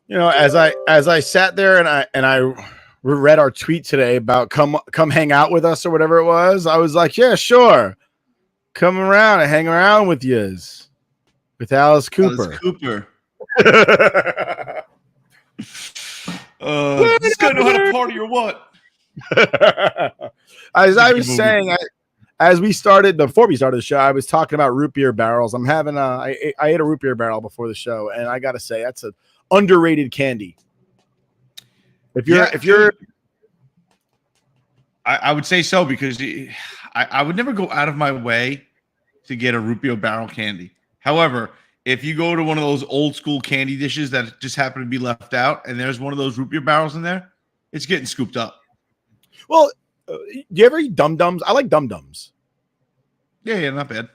You know, as I sat there and I read our tweet today about come hang out with us or whatever it was, I was like, yeah, sure, come around and hang around with yous with Alice Cooper. This guy know how to party or what? As I was saying, before we started the show, I was talking about root beer barrels. I'm having I ate a root beer barrel before the show, and I gotta say that's a underrated candy. I would say so, because I would never go out of my way to get a root beer barrel candy. However, if you go to one of those old school candy dishes that just happen to be left out, and there's one of those root beer barrels in there, it's getting scooped up. Well, do you ever eat Dum Dums? I like Dum Dums. Yeah, not bad.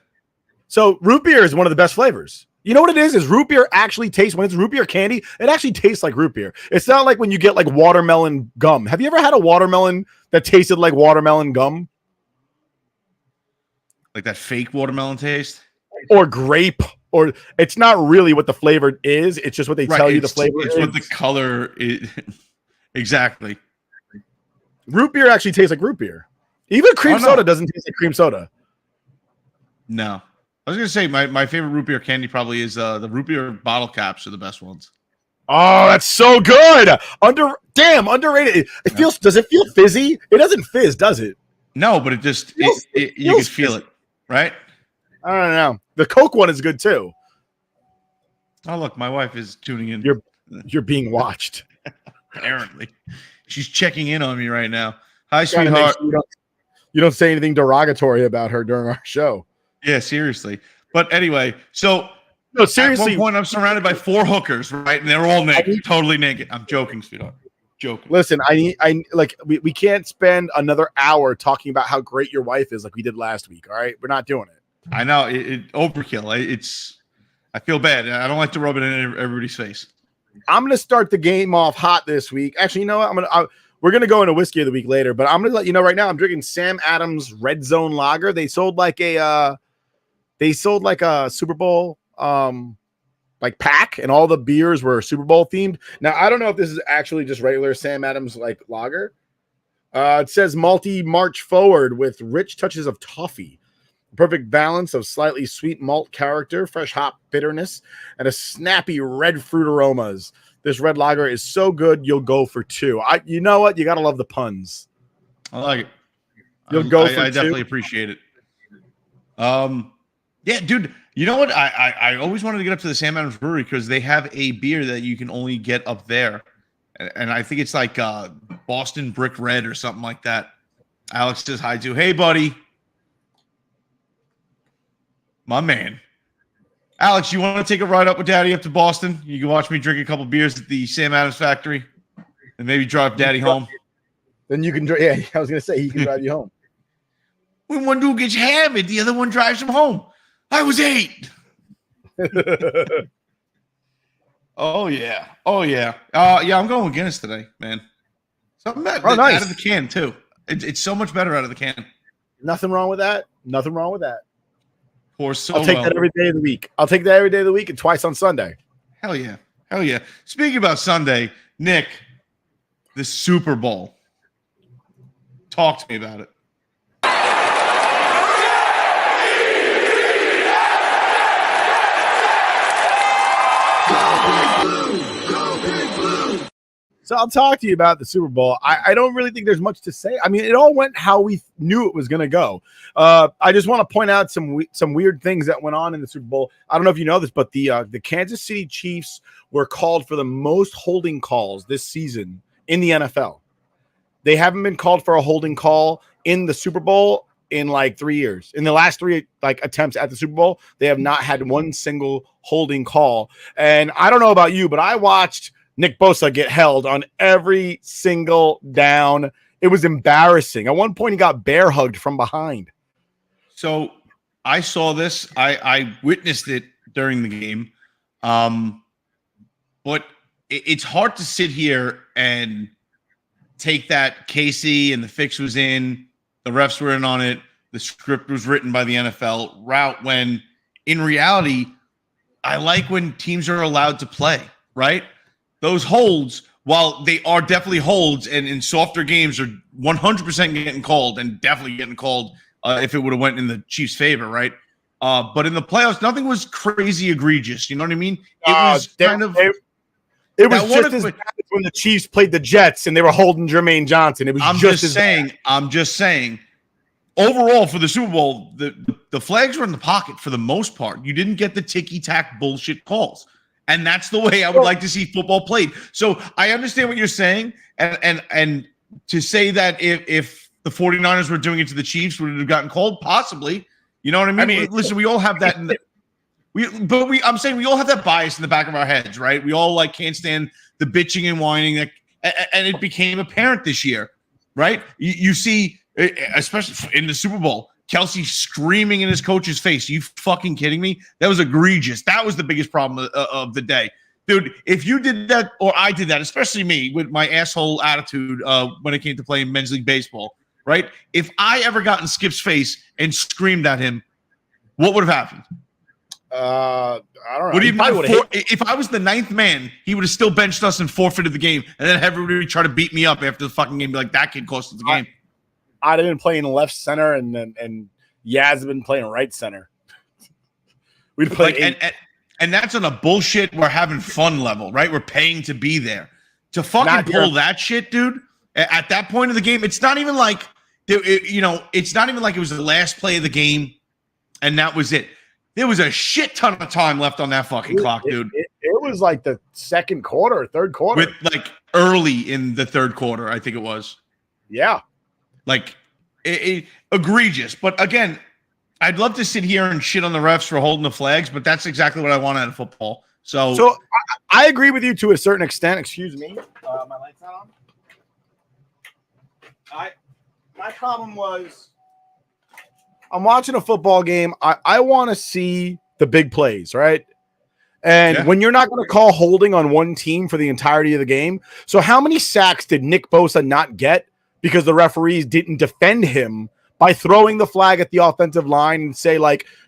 So root beer is one of the best flavors. You know what it is? Is root beer actually tastes, when it's root beer candy, it actually tastes like root beer. It's not like when you get like watermelon gum. Have you ever had a watermelon that tasted like watermelon gum? Like that fake watermelon taste? Or grape? Or it's not really what the flavor is. It's just what they tell you the flavor is. It's what the color is. Exactly. Root beer actually tastes like root beer. Even cream soda doesn't taste like cream soda. No. I was going to say my favorite root beer candy probably is the root beer bottle caps are the best ones. Oh, that's so good. Underrated. It feels. Does it feel fizzy? It doesn't fizz, does it? No, but it just you can feel it, right? I don't know. The Coke one is good too. Oh, look, my wife is tuning in. You're being watched. Apparently, she's checking in on me right now. Hi, sweetheart. Sure you don't say anything derogatory about her during our show. Yeah, seriously. But anyway, so no, seriously. At one point, I'm surrounded by 4 hookers, right? And they're all naked, totally naked. I'm joking, sweetheart. Joking. Listen, we can't spend another hour talking about how great your wife is like we did last week. All right, we're not doing it. I know it overkill. I feel bad. I don't like to rub it in everybody's face. I'm gonna start the game off hot this week. Actually, you know what? We're gonna go into whiskey of the week later, but I'm gonna let you know right now. I'm drinking Sam Adams Red Zone Lager. They sold like a Super Bowl like pack, and all the beers were Super Bowl themed. Now I don't know if this is actually just regular Sam Adams like lager. It says malty march forward with rich touches of toffee, perfect balance of slightly sweet malt character, fresh hop bitterness, and a snappy red fruit aromas. This red lager is so good you'll go for 2. You know what? You gotta love the puns. I like it. You'll go for 2. I definitely appreciate it. Yeah, dude. You know what? I always wanted to get up to the Sam Adams Brewery because they have a beer that you can only get up there, and I think it's like Boston Brick Red or something like that. Alex says hi to. Hey, buddy. My man. Alex, you want to take a ride up with Daddy up to Boston? You can watch me drink a couple beers at the Sam Adams factory and maybe drive Daddy home. Then you can drive. Yeah, I was going to say he can drive you home. When one dude gets hammered, the other one drives him home. I was 8. Oh, yeah. Yeah, I'm going with Guinness today, man. Something nice. Out of the can, too. It's so much better out of the can. Nothing wrong with that. I'll take that every day of the week. I'll take that every day of the week and twice on Sunday. Hell yeah. Speaking about Sunday, Nick, the Super Bowl. Talk to me about it. So I'll talk to you about the Super Bowl. I don't really think there's much to say. I mean, it all went how we knew it was going to go. I just want to point out some weird things that went on in the Super Bowl. I don't know if you know this, but the Kansas City Chiefs were called for the most holding calls this season in the NFL. They haven't been called for a holding call in the Super Bowl in like 3 years. In the last 3 attempts at the Super Bowl, they have not had one single holding call. And I don't know about you, but I watched Nick Bosa get held on every single down. It was embarrassing. At one point, he got bear hugged from behind. So I saw this. I witnessed it during the game. But it's hard to sit here and take that Casey and the fix was in, the refs were in on it, the script was written by the NFL route, when in reality, I like when teams are allowed to play, right? Those holds, while they are definitely holds, and in softer games are 100% getting called and definitely getting called if it would have went in the Chiefs' favor, right? But in the playoffs, nothing was crazy egregious. You know what I mean? It was kind of... It was just as bad as when the Chiefs played the Jets and they were holding Jermaine Johnson. It was I'm just saying. Overall, for the Super Bowl, the flags were in the pocket for the most part. You didn't get the ticky-tack bullshit calls. And that's the way I would like to see football played. So I understand what you're saying. And to say that if the 49ers were doing it to the Chiefs, would it have gotten called? Possibly. You know what I mean? Listen, we all have that in the I'm saying we all have that bias in the back of our heads, right? We all can't stand the bitching and whining, and it became apparent this year, right? You see, especially in the Super Bowl, Kelsey screaming in his coach's face. You fucking kidding me? That was egregious. That was the biggest problem of the day, dude. If you did that, or I did that, especially me with my asshole attitude when it came to playing men's league baseball, right? If I ever got in Skip's face and screamed at him, what would have happened? I don't know. If I was the ninth man, he would have still benched us and forfeited the game, and then everybody try to beat me up after the fucking game. Be like, that kid cost us the game. I'd have been playing left center, and Yaz had been playing right center. We'd play and that's on a bullshit we're having fun level, right? We're paying to be there. To fucking pull that shit, dude. At that point of the game, it's not even like it's not even like it was the last play of the game, and that was it. There was a shit ton of time left on that fucking clock, dude. It was like the second quarter or third quarter. With early in the third quarter, I think it was. Yeah. Egregious. But again, I'd love to sit here and shit on the refs for holding the flags, but that's exactly what I want out of football. So I agree with you to a certain extent. Excuse me. My light's not on. My problem was, I'm watching a football game. I want to see the big plays, right? And when you're not going to call holding on one team for the entirety of the game. So how many sacks did Nick Bosa not get because the referees didn't defend him by throwing the flag at the offensive line and say,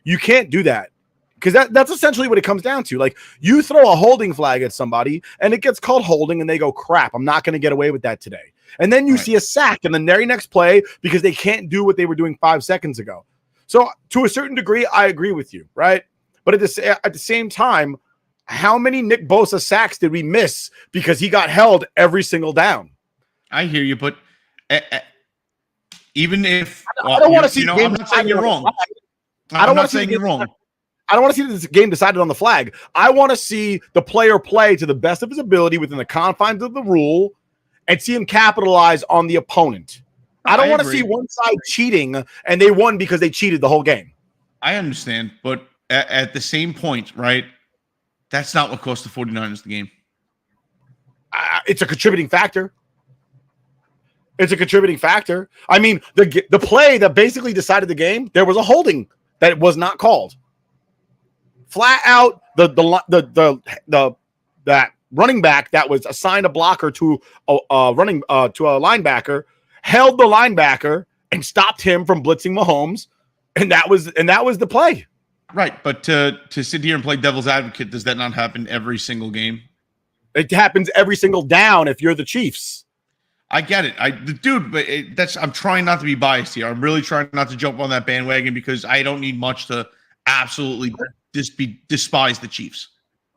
you can't do that? Because that's essentially what it comes down to. You throw a holding flag at somebody and it gets called holding and they go, crap, I'm not going to get away with that today. And then you see a sack in the very next play because they can't do what they were doing 5 seconds ago. So to a certain degree, I agree with you, right? But at the same time, how many Nick Bosa sacks did we miss because he got held every single down? I hear you, but even if I don't want to see, I'm not saying you're wrong. I don't want to say you're wrong. I don't want to see this game decided on the flag. I want to see the player play to the best of his ability within the confines of the rule and see him capitalize on the opponent. I don't want to see one side cheating and they won because they cheated the whole game. I understand, but at the same point, right, that's not what cost the 49ers the game. It's a contributing factor. It's a contributing factor. I mean, the play that basically decided the game, there was a holding that was not called. Flat out, that running back that was assigned a blocker to a linebacker held the linebacker and stopped him from blitzing Mahomes, and that was the play. Right, but to sit here and play devil's advocate, does that not happen every single game? It happens every single down if you're the Chiefs. I get it, but I'm trying not to be biased here. I'm really trying not to jump on that bandwagon because I don't need much to absolutely despise the Chiefs.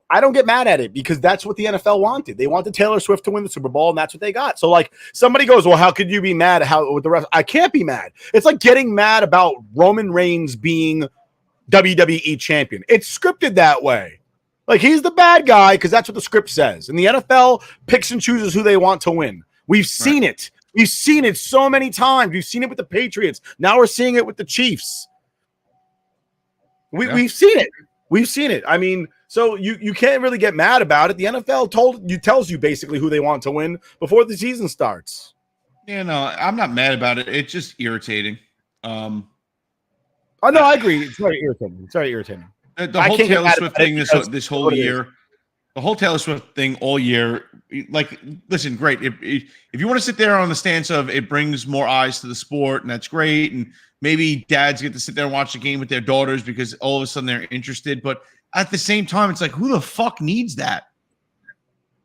I don't get mad at it because that's what the NFL wanted. They wanted Taylor Swift to win the Super Bowl, and that's what they got. So, like, somebody goes, well, how could you be mad at how with the rest? I can't be mad. It's like getting mad about Roman Reigns being WWE champion. It's scripted that way. Like, he's the bad guy because that's what the script says. And the NFL picks and chooses who they want to win. We've seen it. We've seen it so many times. We've seen it with the Patriots. Now we're seeing it with the Chiefs. We've seen it. We've seen it. I mean, so you can't really get mad about it. The NFL tells you basically who they want to win before the season starts. Yeah, no, I'm not mad about it. It's just irritating. Oh no, I agree. It's very irritating. It's very irritating. The whole Taylor Swift thing this whole year, the whole Taylor Swift thing all year. Like, listen, great. If you want to sit there on the stance of it brings more eyes to the sport, and that's great, and maybe dads get to sit there and watch the game with their daughters because all of a sudden they're interested. But at the same time, it's like, who the fuck needs that?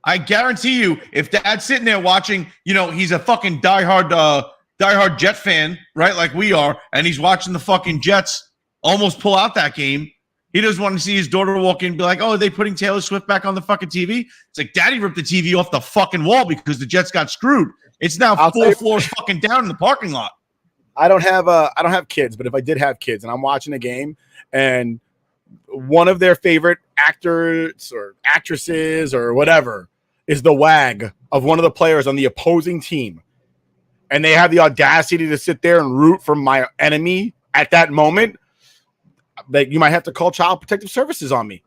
I guarantee you, if dad's sitting there watching, he's a fucking diehard Jet fan, right? Like we are, and he's watching the fucking Jets almost pull out that game. He doesn't want to see his daughter walk in and be like, oh, are they putting Taylor Swift back on the fucking TV? It's like, daddy ripped the TV off the fucking wall because the Jets got screwed. It's now 4 floors fucking down in the parking lot. I don't have kids, but if I did have kids and I'm watching a game and one of their favorite actors or actresses or whatever is the wag of one of the players on the opposing team, and they have the audacity to sit there and root for my enemy at that moment, like, you might have to call Child Protective Services on me.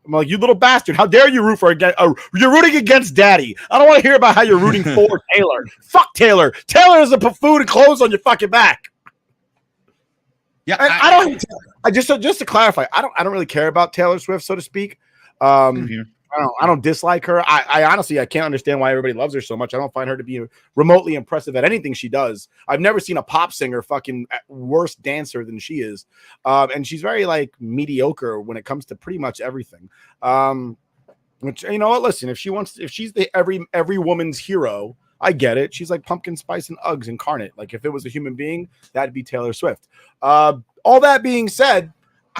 I'm like, you little bastard. How dare you root for you're rooting against daddy. I don't want to hear about how you're rooting for Taylor. Fuck Taylor. Taylor is a buffoon and clothes on your fucking back. Yeah, I just to clarify, I don't really care about Taylor Swift, so to speak. I don't dislike her. I honestly, I can't understand why everybody loves her so much. I don't find her to be remotely impressive at anything she does. I've never seen a pop singer fucking worse dancer than she is. And she's very like mediocre when it comes to pretty much everything. Which, you know what, listen, if she's the every woman's hero, I get it. She's like pumpkin spice and Uggs incarnate. Like, if it was a human being, that'd be Taylor Swift. All that being said,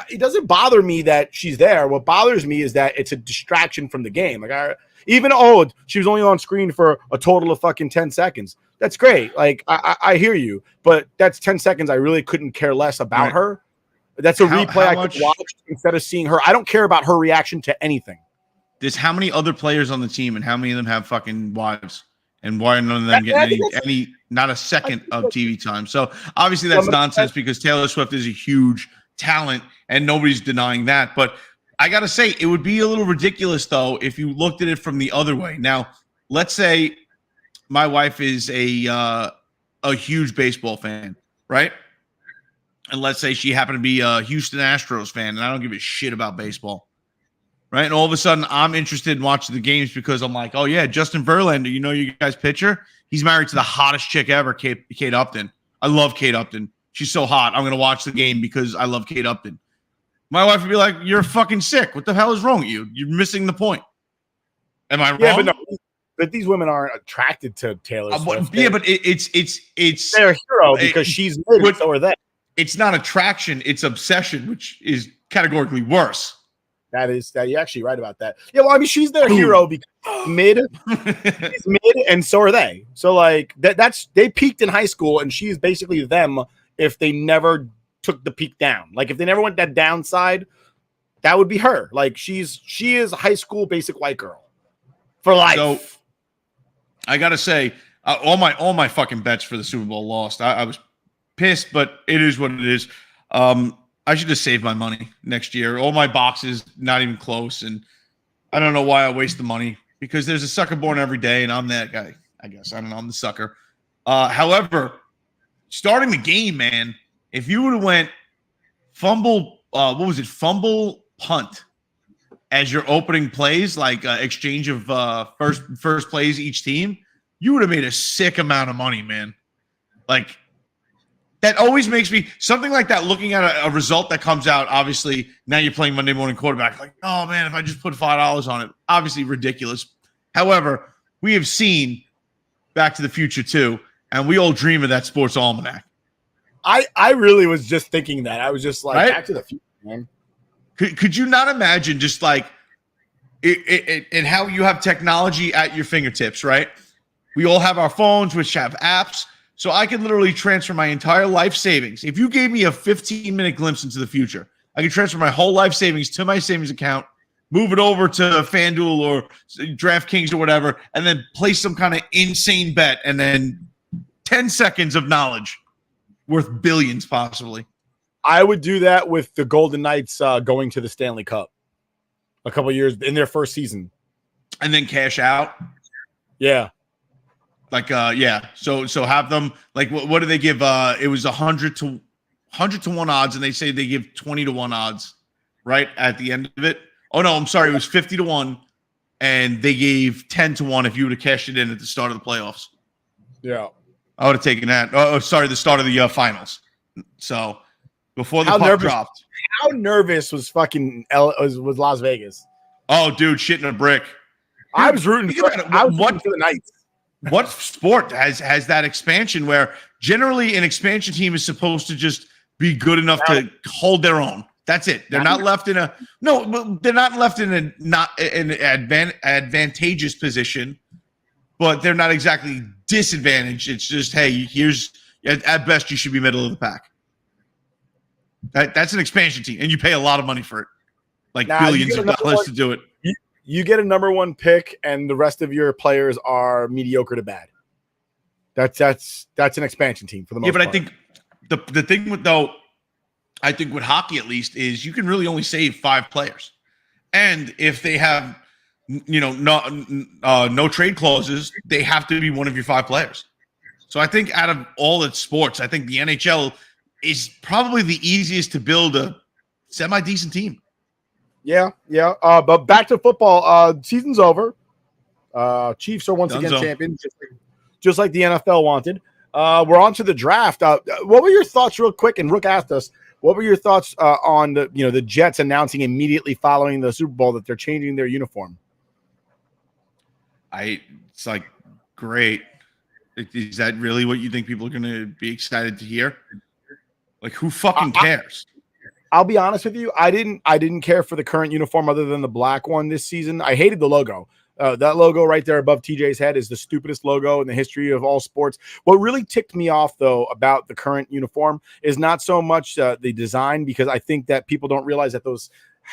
it doesn't bother me that she's there. What bothers me is that it's a distraction from the game. Like, she was only on screen for a total of fucking 10 seconds. That's great. Like, I hear you, but that's 10 seconds. I really couldn't care less about her. That's a replay I could watch instead of seeing her. I don't care about her reaction to anything. There's how many other players on the team, and how many of them have fucking wives, and why are none of them getting any not a second of TV time? So obviously that's nonsense because Taylor Swift is a huge talent and nobody's denying that. But I got to say, it would be a little ridiculous, though, if you looked at it from the other way. Now, let's say my wife is a huge baseball fan, right? And let's say she happened to be a Houston Astros fan, and I don't give a shit about baseball, right? And all of a sudden, I'm interested in watching the games because I'm like, oh, yeah, Justin Verlander, you guys pitcher? He's married to the hottest chick ever, Kate Upton. I love Kate Upton. She's so hot. I'm going to watch the game because I love Kate Upton. My wife would be like, you're fucking sick. What the hell is wrong with you? You're missing the point. Am I wrong? Yeah, but these women aren't attracted to Taylor Swift. Yeah, but it's they're a hero because she's mid, so are they. It's not attraction, it's obsession, which is categorically worse. You're actually right about that. Yeah, well, I mean, she's their hero because mid, she's mid, and so are they. So like they peaked in high school, and she's basically them if they never took the peak down. Like, if they never went that downside, that would be her. Like, she is a high school basic white girl for life. So I gotta say, all my fucking bets for the Super Bowl lost. I was pissed, but it is what it is. I should just save my money next year. All my boxes, not even close. And I don't know why I waste the money because there's a sucker born every day, and I'm that guy, I guess. I don't know. I'm the sucker. However, starting the game, man, if you would have went fumble punt as your opening plays, like exchange of first plays each team, you would have made a sick amount of money, man. Like, that always makes me something like that. Looking at a result that comes out, obviously now you're playing Monday morning quarterback. Like, oh man, if I just put $5 on it, obviously ridiculous. However, we have seen Back to the Future 2, and we all dream of that sports almanac. I really was just thinking that. I was just like, right? Back to the Future, man. Could you not imagine just like and how you have technology at your fingertips, right? We all have our phones, which have apps. So I could literally transfer my entire life savings. If you gave me a 15-minute glimpse into the future, I could transfer my whole life savings to my savings account, move it over to FanDuel or DraftKings or whatever, and then place some kind of insane bet, and then 10 seconds of knowledge worth billions possibly. I would do that with the Golden Knights going to the Stanley Cup a couple years in their first season. And then cash out? Yeah. Like, yeah. So have them, like, what do they give? It was 100 to 1 odds, and they say they give 20 to 1 odds, right? At the end of it. Oh, no, I'm sorry. It was 50 to 1, and they gave 10 to 1 if you would have cashed it in at the start of the playoffs. Yeah. I would have taken that. Oh, sorry, the start of the finals. So before the puck dropped. How nervous was fucking was Las Vegas? Oh, dude, shit in a brick. I was rooting for the Knights. What sport has that expansion where generally an expansion team is supposed to just be good enough to hold their own? That's it. They're not left in a advantageous position, but they're not exactly disadvantaged. It's just, hey, here's at best you should be middle of the pack. That's an expansion team, and you pay a lot of money for it, like billions of dollars to do it. You get a number 1 pick, and the rest of your players are mediocre to bad. That's an expansion team for the most part. Yeah, but I think the thing with I think with hockey at least is you can really only save 5 players, and if they have no trade clauses, they have to be one of your 5 players. So I think out of all its sports, I think the NHL is probably the easiest to build a semi-decent team. Yeah. But back to football. Season's over. Chiefs are once again champions, just like the NFL wanted. We're on to the draft. What were your thoughts, real quick? And Rook asked us, what were your thoughts on the Jets announcing immediately following the Super Bowl that they're changing their uniform? It's like, great. Is that really what you think people are going to be excited to hear? Like, who fucking cares? I'll be honest with you. I didn't care for the current uniform other than the black one this season. I hated the logo. That logo right there above TJ's head is the stupidest logo in the history of all sports. What really ticked me off, though, about the current uniform is not so much the design, because I think that people don't realize that those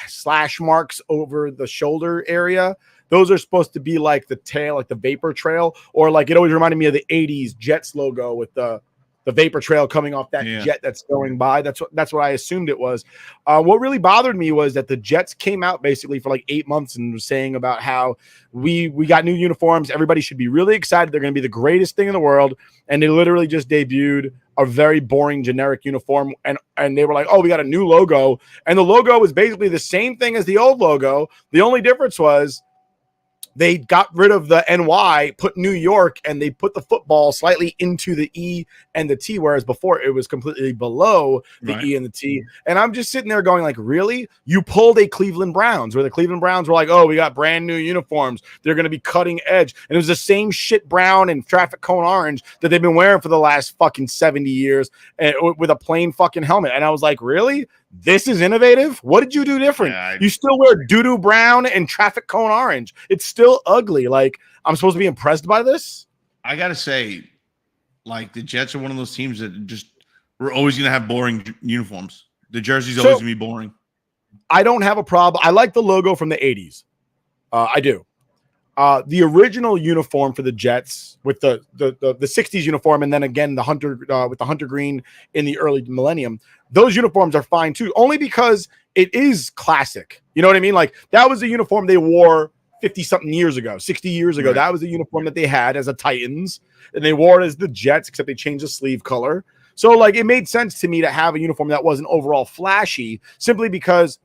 slash marks over the shoulder area, those are supposed to be like the tail, like the vapor trail, or like it always reminded me of the 80s Jets logo with the vapor trail coming off that jet that's going by. That's what I assumed it was. What really bothered me was that the Jets came out basically for like 8 months and was saying about how we got new uniforms. Everybody should be really excited. They're going to be the greatest thing in the world. And they literally just debuted a very boring generic uniform. And they were like, oh, we got a new logo. And the logo was basically the same thing as the old logo. The only difference was they got rid of the NY, put New York, and they put the football slightly into the E and the T, whereas before it was completely below the E and the T. And I'm just sitting there going like, really? You pulled a Cleveland Browns, where the Cleveland Browns were like, oh, we got brand new uniforms. They're going to be cutting edge. And it was the same shit brown and traffic cone orange that they've been wearing for the last fucking 70 years with a plain fucking helmet. And I was like, really? This is innovative? What did you do different? You still wear doo-doo brown and traffic cone orange. It's still ugly. Like, I'm supposed to be impressed by this? I got to say, like, the Jets are one of those teams that just, we're always going to have boring uniforms. The jersey's always going to be boring. I don't have a problem. I like the logo from the 80s. I do. The original uniform for the Jets with the 60s uniform, and then again the hunter with the hunter green in the early millennium, those uniforms are fine too, only because it is classic. You know what I mean? Like, that was the uniform they wore 50 something years ago, 60 years ago. Right. That was the uniform that they had as a Titans, and they wore it as the Jets, except they changed the sleeve color. So like, it made sense to me to have a uniform that wasn't overall flashy, simply because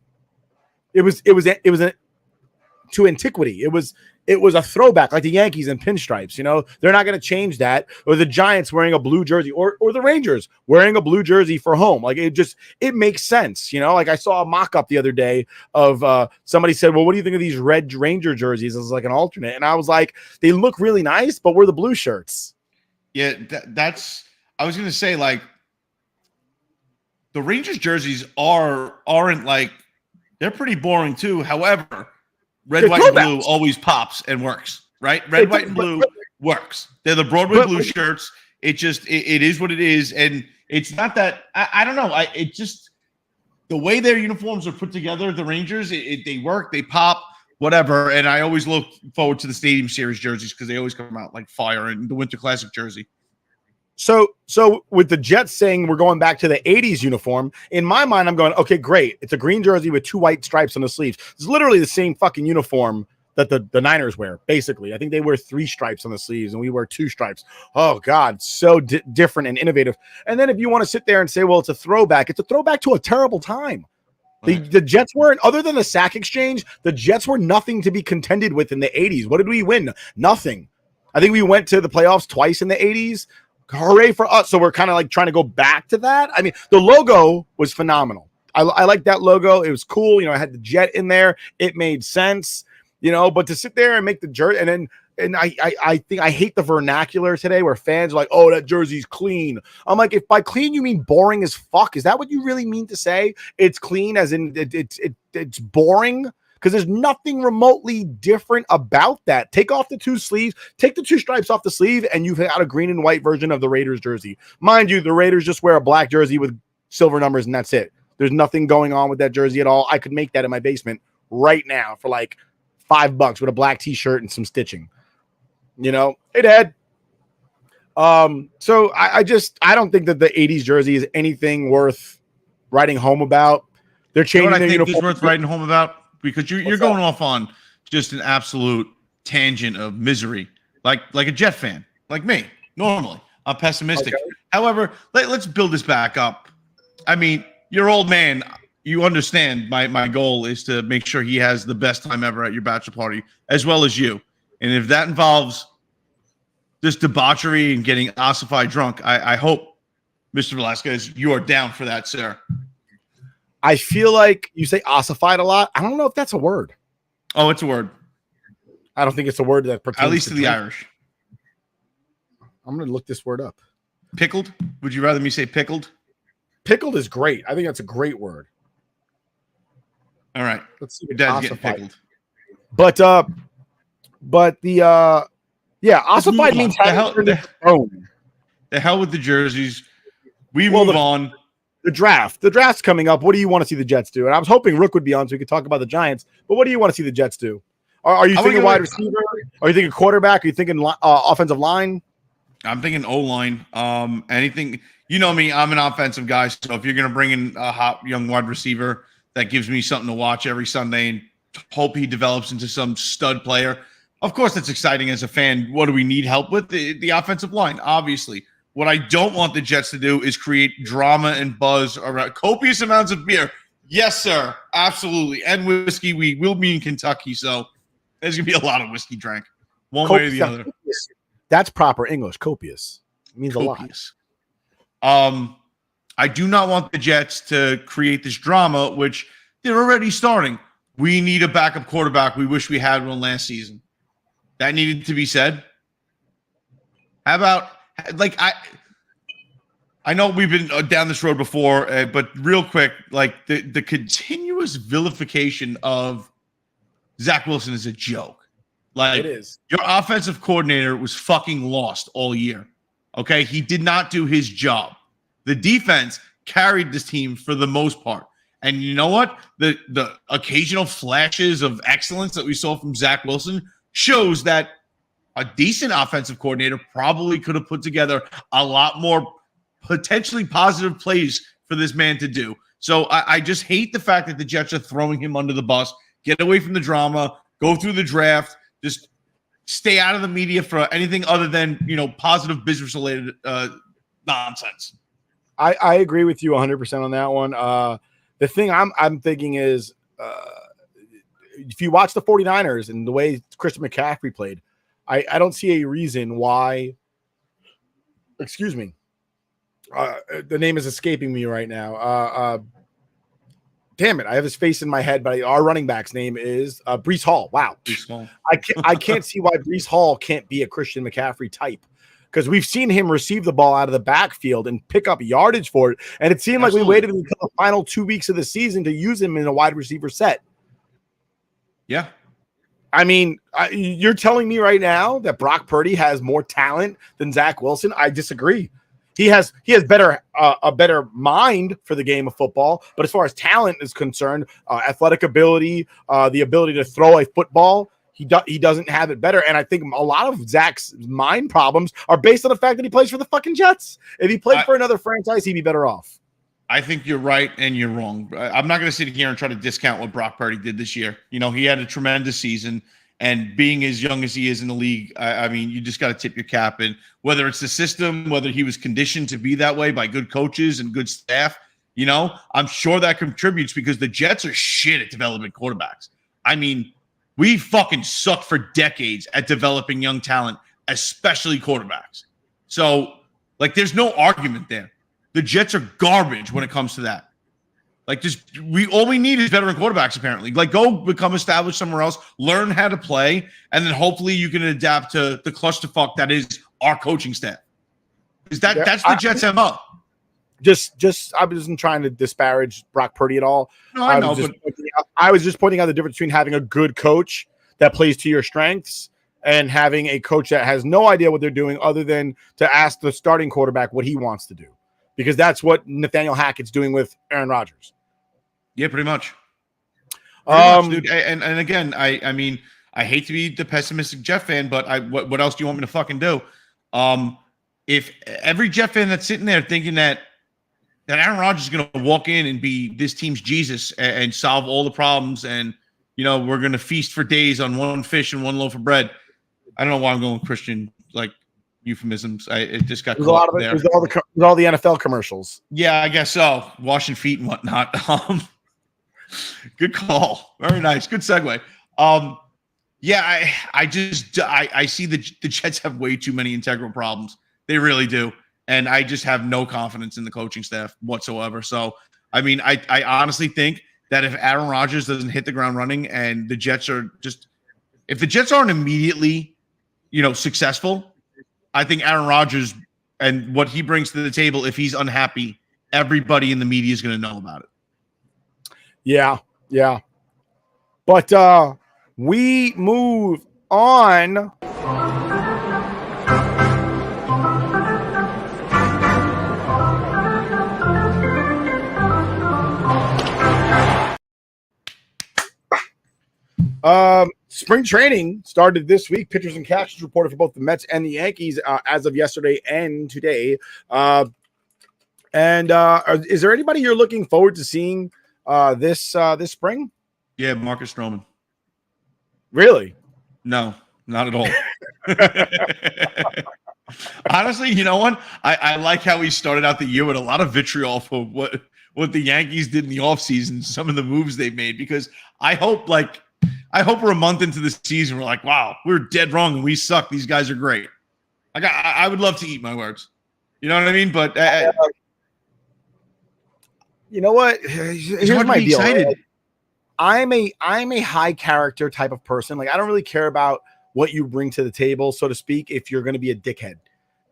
it was to antiquity. It was a throwback, like the Yankees and pinstripes. You know, they're not going to change that. Or the Giants wearing a blue jersey, or the Rangers wearing a blue jersey for home. Like, it makes sense. You know, like I saw a mock-up the other day of somebody said, well, what do you think of these red Ranger jerseys as like an alternate? And I was like, they look really nice, but we're the blue shirts. Yeah, that's, I was going to say, like, the Rangers jerseys aren't like, they're pretty boring too. However, Red, white, and blue always pops and works, right? Red, white, and blue works. They're the Broadway blue shirts. It is what it is. And it's not that, I don't know. It just, the way their uniforms are put together, the Rangers, they work, they pop, whatever. And I always look forward to the Stadium Series jerseys because they always come out like fire, and the Winter Classic jersey. So with the Jets saying we're going back to the 80s uniform, in my mind, I'm going, okay, great. It's a green jersey with 2 white stripes on the sleeves. It's literally the same fucking uniform that the Niners wear, basically. I think they wear 3 stripes on the sleeves and we wear 2 stripes. Oh, God, so different and innovative. And then if you want to sit there and say, well, it's a throwback to a terrible time. The Jets weren't, other than the sack exchange, the Jets were nothing to be contended with in the 80s. What did we win? Nothing. I think we went to the playoffs twice in the 80s. Hooray for us. So we're kind of like trying to go back to that. I mean, the logo was phenomenal. I like that logo. It was cool. You know, I had the jet in there. It made sense, you know, but to sit there and make the jersey, and I think I hate the vernacular today where fans are like, oh, that jersey's clean. I'm like, if by clean you mean boring as fuck, is that what you really mean to say? It's clean as in it's boring? Because there's nothing remotely different about that. Take off the 2 sleeves, take the 2 stripes off the sleeve, and you've got a green and white version of the Raiders jersey. Mind you, the Raiders just wear a black jersey with silver numbers, and that's it. There's nothing going on with that jersey at all. I could make that in my basement right now for like $5 with a black t-shirt and some stitching. You know, it had. So I don't think that the 80s jersey is anything worth writing home about. They're changing their uniform. It's worth writing home about. Because you're going off on just an absolute tangent of misery, like a Jet fan, like me. Normally, I'm pessimistic. Okay. However, let's build this back up. I mean, your old man, you understand my goal is to make sure he has the best time ever at your bachelor party, as well as you. And if that involves just debauchery and getting ossified drunk, I hope, Mr. Velasquez, you are down for that, sir. I feel like you say ossified a lot. I don't know if that's a word. Oh, it's a word. I don't think it's a word that pertains at least to the Irish. I'm going to look this word up. Pickled? Would you rather me say pickled? Pickled is great. I think that's a great word. All right. Let's see. Your dad's getting pickled. But ossified means the hell with the jerseys. We move on. The draft's coming up. What do you want to see the Jets do? And I was hoping Rook would be on so we could talk about the Giants. But what do you want to see the Jets do? Are you thinking wide receiver? Are you thinking quarterback? Are you thinking offensive line? I'm thinking O-line. Anything. You know me. I'm an offensive guy. So if you're going to bring in a hot young wide receiver that gives me something to watch every Sunday and hope he develops into some stud player, of course that's exciting as a fan. What do we need help with? The offensive line, obviously. What I don't want the Jets to do is create drama and buzz around copious amounts of beer. Yes, sir. Absolutely. And whiskey. We will be in Kentucky, so there's going to be a lot of whiskey drank. One way or the other. That's proper English. Copious. It means copious. A lot. I do not want the Jets to create this drama, which they're already starting. We need a backup quarterback. We wish we had one last season. That needed to be said. How about... Like I know we've been down this road before, but real quick, like the continuous vilification of Zach Wilson is a joke. Like it is. Your offensive coordinator was fucking lost all year. Okay, he did not do his job. The defense carried this team for the most part, and you know what? The occasional flashes of excellence that we saw from Zach Wilson shows that a decent offensive coordinator probably could have put together a lot more potentially positive plays for this man to do. So I just hate the fact that the Jets are throwing him under the bus. Get away from the drama. Go through the draft. Just stay out of the media for anything other than, positive business-related nonsense. I agree with you 100% on that one. The thing I'm thinking is if you watch the 49ers and the way Christian McCaffrey played, I don't see a reason why. Excuse me. The name is escaping me right now. Damn it! I have his face in my head, but our running back's name is Breece Hall. Wow, Breece Hall. I can't see why Breece Hall can't be a Christian McCaffrey type, because we've seen him receive the ball out of the backfield and pick up yardage for it, and it seemed like we waited until the final 2 weeks of the season to use him in a wide receiver set. Yeah. I mean, you're telling me right now that Brock Purdy has more talent than Zach Wilson? I disagree. He has better a better mind for the game of football, but as far as talent is concerned, athletic ability, the ability to throw a football, he doesn't have it better. And I think a lot of Zach's mind problems are based on the fact that he plays for the fucking Jets. If he played for another franchise, he'd be better off. I think you're right and you're wrong. I'm not going to sit here and try to discount what Brock Purdy did this year. You know, he had a tremendous season, and being as young as he is in the league, I mean, you just got to tip your cap. And whether it's the system, whether he was conditioned to be that way by good coaches and good staff, you know, I'm sure that contributes because the Jets are shit at developing quarterbacks. I mean, we fucking sucked for decades at developing young talent, especially quarterbacks. So, like, there's no argument there. The Jets are garbage when it comes to that. Like, just all we need is veteran quarterbacks, apparently. Like, go become established somewhere else, learn how to play, and then hopefully you can adapt to the clusterfuck that is our coaching staff. Because that's the Jets' MO. Just I wasn't trying to disparage Brock Purdy at all. No, I know, I was just pointing out the difference between having a good coach that plays to your strengths and having a coach that has no idea what they're doing other than to ask the starting quarterback what he wants to do. Because that's what Nathaniel Hackett's doing with Aaron Rodgers. Yeah, pretty much. Pretty much, dude. And again, I mean, I hate to be the pessimistic Jet fan, but what else do you want me to fucking do? If every Jet fan that's sitting there thinking that Aaron Rodgers is going to walk in and be this team's Jesus and solve all the problems, and you know we're going to feast for days on one fish and one loaf of bread. I don't know why I'm going Christian like euphemisms. It just got caught up there. There's all the NFL commercials. Yeah, I guess so. Washing feet and whatnot. Good call. Very nice. Good segue. Yeah, I see the Jets have way too many integral problems. They really do. And I just have no confidence in the coaching staff whatsoever. So, I mean, I honestly think that if Aaron Rodgers doesn't hit the ground running and the Jets are just – if the Jets aren't immediately, you know, successful, I think Aaron Rodgers and what he brings to the table, if he's unhappy, everybody in the media is going to know about it. Yeah. But we move on. Spring training started this week. Pitchers and catchers reported for both the Mets and the Yankees as of yesterday and today. Is there anybody you're looking forward to seeing this spring? Yeah, Marcus Stroman. Really? No, not at all. Honestly, you know what? I like how he started out the year with a lot of vitriol for what the Yankees did in the offseason, some of the moves they made, because I hope we're a month into the season, we're like, wow, we're dead wrong and we suck. These guys are great. I would love to eat my words. You know what I mean? But you know what? Here's my deal. Excited. I'm a high character type of person. Like, I don't really care about what you bring to the table, so to speak, if you're going to be a dickhead.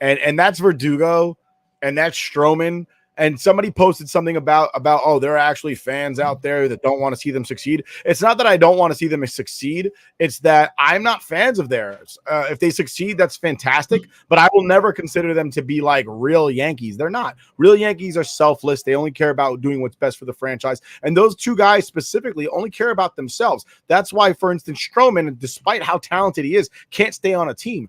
And that's Verdugo and that's Stroman. And somebody posted something about, oh, there are actually fans out there that don't want to see them succeed. It's not that I don't want to see them succeed. It's that I'm not fans of theirs. If they succeed, that's fantastic. But I will never consider them to be like real Yankees. They're not. Real Yankees are selfless. They only care about doing what's best for the franchise. And those two guys specifically only care about themselves. That's why, for instance, Stroman, despite how talented he is, can't stay on a team.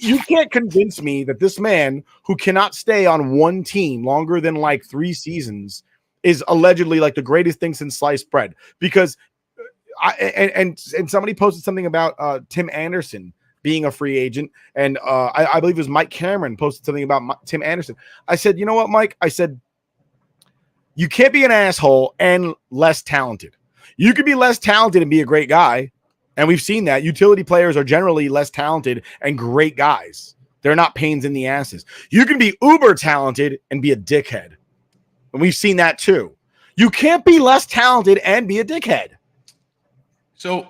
You can't convince me that this man who cannot stay on one team longer than like 3 seasons is allegedly like the greatest thing since sliced bread. Because somebody posted something about Tim Anderson being a free agent, and I believe it was Mike Cameron posted something about Tim Anderson. I said, you know what, Mike? I said, you can't be an asshole and less talented. You could be less talented and be a great guy. And we've seen that utility players are generally less talented and great guys. They're not pains in the asses. You can be uber talented and be a dickhead. And we've seen that too. You can't be less talented and be a dickhead. So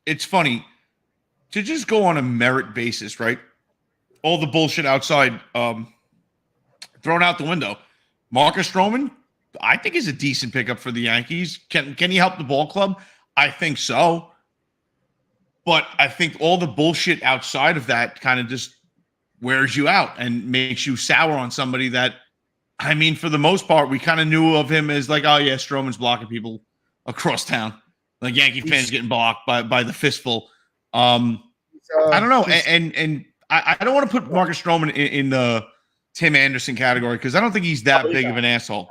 it's funny to just go on a merit basis, right? All the bullshit outside thrown out the window. Marcus Stroman, I think, is a decent pickup for the Yankees. Can he help the ball club? I think so. But I think all the bullshit outside of that kind of just wears you out and makes you sour on somebody that, I mean, for the most part, we kind of knew of him as like, oh yeah, Stroman's blocking people across town. Like Yankee fans getting blocked by the fistful. I don't know. And I don't want to put Marcus Stroman in the Tim Anderson category because I don't think he's that big of an asshole.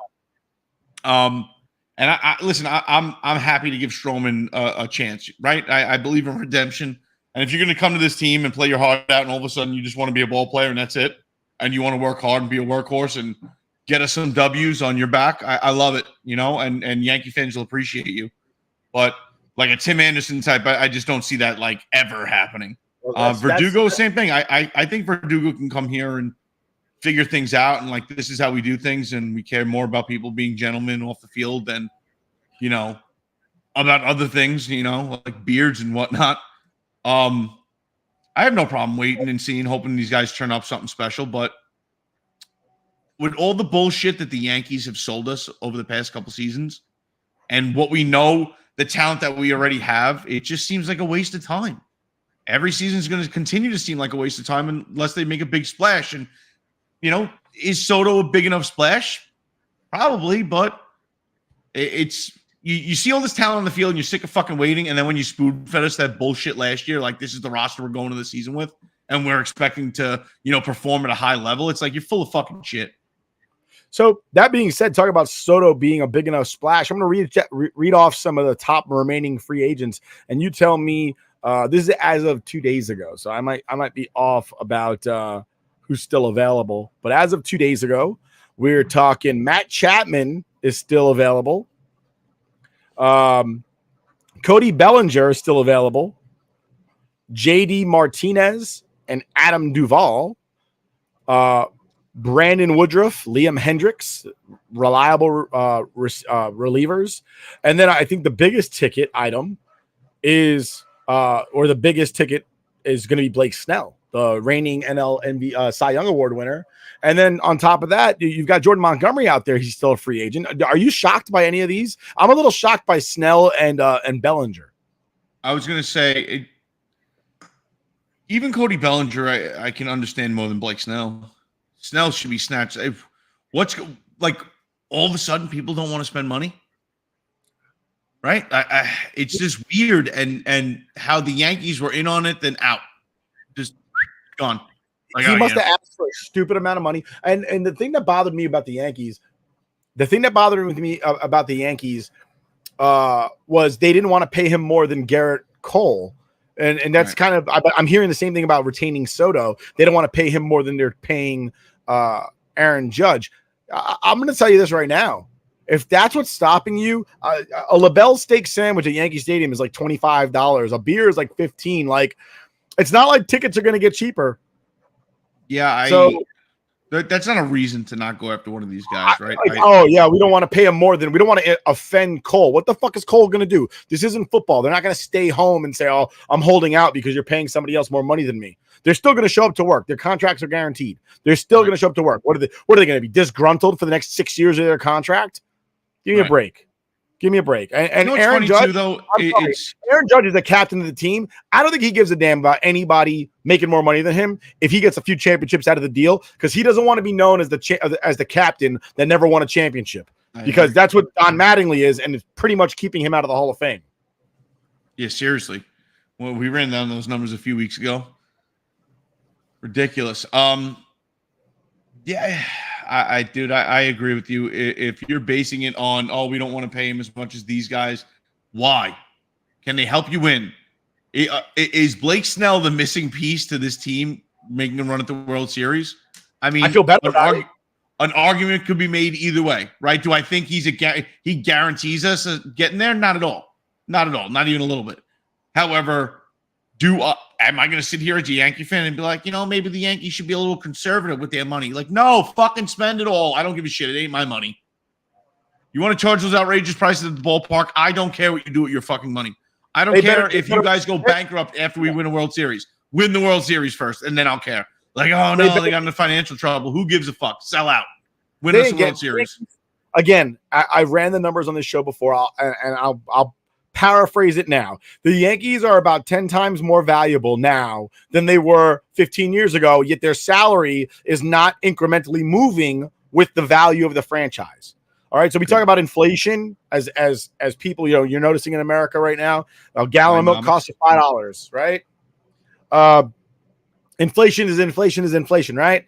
And I listen, I'm happy to give Stroman a chance, right? I believe in redemption. And if you're going to come to this team and play your heart out and all of a sudden you just want to be a ball player and that's it, and you want to work hard and be a workhorse and get us some W's on your back, I love it, and Yankee fans will appreciate you. But like a Tim Anderson type, I just don't see that like ever happening. Well, Verdugo, same thing. I think Verdugo can come here and figure things out, and like this is how we do things, and we care more about people being gentlemen off the field than about other things, like beards and whatnot. I have no problem waiting and seeing, hoping these guys turn up something special. But with all the bullshit that the Yankees have sold us over the past couple seasons, and what we know, the talent that we already have, it just seems like a waste of time. Every season is going to continue to seem like a waste of time unless they make a big splash. And is Soto a big enough splash? Probably, but it's you see all this talent on the field and you're sick of fucking waiting. And then when you spoon fed us that bullshit last year, like this is the roster we're going to the season with, and we're expecting to, perform at a high level. It's like you're full of fucking shit. So that being said, talk about Soto being a big enough splash. I'm going to read off some of the top remaining free agents, and you tell me this is as of 2 days ago. So I might be off about who's still available. But as of 2 days ago, we're talking Matt Chapman is still available. Cody Bellinger is still available. JD Martinez and Adam Duvall. Brandon Woodruff, Liam Hendricks, reliable relievers. And then I think the biggest ticket item is, or the biggest ticket is going to be Blake Snell, the reigning NL Cy Young Award winner. And then on top of that, you've got Jordan Montgomery out there. He's still a free agent. Are you shocked by any of these? I'm a little shocked by Snell and Bellinger. I was going to say, even Cody Bellinger, I can understand more than Blake Snell. Snell should be snatched. What's like all of a sudden people don't want to spend money, right? It's just weird, and how the Yankees were in on it, then out, just gone. Like, he must have asked for a stupid amount of money. And the thing that bothered me about the Yankees, was they didn't want to pay him more than Garrett Cole. And that's kind of, I'm hearing the same thing about retaining Soto. They don't want to pay him more than they're paying Aaron Judge. I'm going to tell you this right now. If that's what's stopping you, a LaBelle steak sandwich at Yankee Stadium is like $25. A beer is like $15. Like, it's not like tickets are going to get cheaper. Yeah, that's not a reason to not go after one of these guys, right? We don't want to pay him more than, we don't want to offend Cole. What the fuck is Cole going to do? This isn't football. They're not going to stay home and say, oh, I'm holding out because you're paying somebody else more money than me. They're still going to show up to work. Their contracts are guaranteed. They're still going to show up to work. What are they going to be, disgruntled for the next 6 years of their contract? Give me a break. Give me a break. And Aaron Judge, though, Aaron Judge is the captain of the team. I don't think he gives a damn about anybody making more money than him if he gets a few championships out of the deal, because he doesn't want to be known as the captain that never won a championship, because that's what Don Mattingly is, and it's pretty much keeping him out of the Hall of Fame. Yeah, seriously. Well, we ran down those numbers a few weeks ago. Ridiculous. Yeah. I agree with you. If you're basing it on, we don't want to pay him as much as these guys, why? Can they help you win? Is Blake Snell the missing piece to this team making a run at the World Series? I mean, I feel better about it. An argument could be made either way, right? Do I think he guarantees us getting there? Not at all. Not at all. Not even a little bit. However, am I going to sit here as a Yankee fan and be like, maybe the Yankees should be a little conservative with their money? Like, no, fucking spend it all. I don't give a shit. It ain't my money. You want to charge those outrageous prices at the ballpark? I don't care what you do with your fucking money. I don't care if you guys go bankrupt after we win a World Series. Win the World Series first, and then I'll care. Like, oh, no, they got into financial trouble. Who gives a fuck? Sell out. Win us the World Series. Again, I ran the numbers on this show before, and I'll paraphrase it now. The Yankees are about 10 times more valuable now than they were 15 years ago, yet their salary is not incrementally moving with the value of the franchise. All right, so we talk about inflation as people, you're noticing in America right now. A gallon of milk costs you $5, right? Inflation is inflation, right?